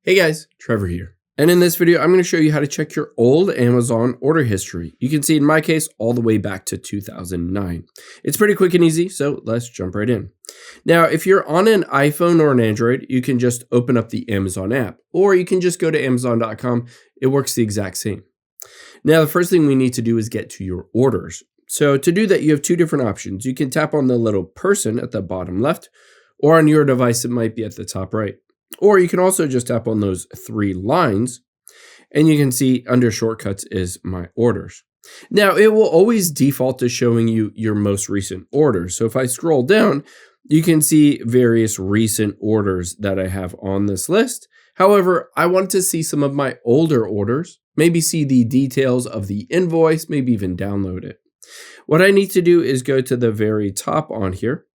Hey guys, Trevor here. And in this video, I'm going to show you how to check your old Amazon order history. You can see in my case, all the way back to 2009. It's pretty quick and easy, so let's jump right in. Now, if you're on an iPhone or an Android, you can just open up the Amazon app, or you can just go to Amazon.com. It works the exact same. Now, the first thing we need to do is get to your orders. So to do that, you have two different options. You can tap on the little person at the bottom left, or on your device, it might be at the top right. Or you can also just tap on those three lines and you can see under shortcuts is my orders. Now it will always default to showing you your most recent orders. So if I scroll down, you can see various recent orders that I have on this list. However, I want to see some of my older orders, maybe see the details of the invoice, maybe even download it. What I need to do is go to the very top on here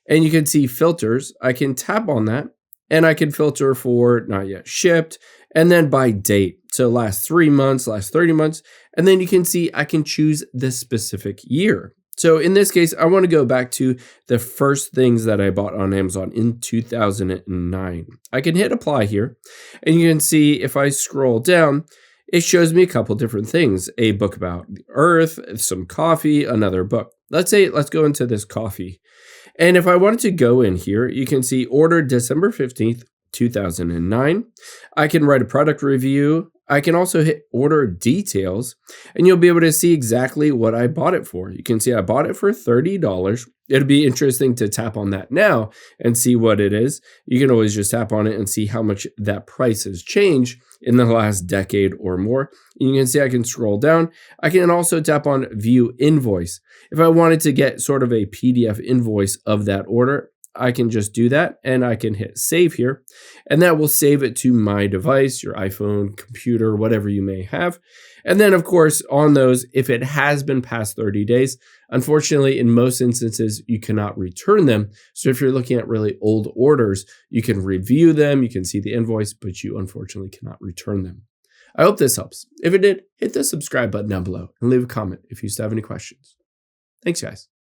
and you can see filters. I can tap on that. And I can filter for not yet shipped and then by date. So last 3 months, last 30 months. And then you can see I can choose this specific year. So in this case, I want to go back to the first things that I bought on Amazon in 2009. I can hit apply here and you can see if I scroll down, it shows me a couple different things. A book about the earth, some coffee, another book. Let's go into this coffee. And if I wanted to go in here, you can see order December 15th, 2009. I can write a product review. I can also hit order details and you'll be able to see exactly what I bought it for. You can see I bought it for $30. It'd be interesting to tap on that now and see what it is. You can always just tap on it and see how much that price has changed in the last decade or more. And you can see I can scroll down. I can also tap on view invoice. If I wanted to get sort of a PDF invoice of that order, I can just do that and I can hit save here and that will save it to my device, your iPhone, computer, whatever you may have. And then of course on those, if it has been past 30 days, unfortunately in most instances, you cannot return them. So if you're looking at really old orders, you can review them, you can see the invoice, but you unfortunately cannot return them. I hope this helps. If it did, hit the subscribe button down below and leave a comment if you still have any questions. Thanks guys.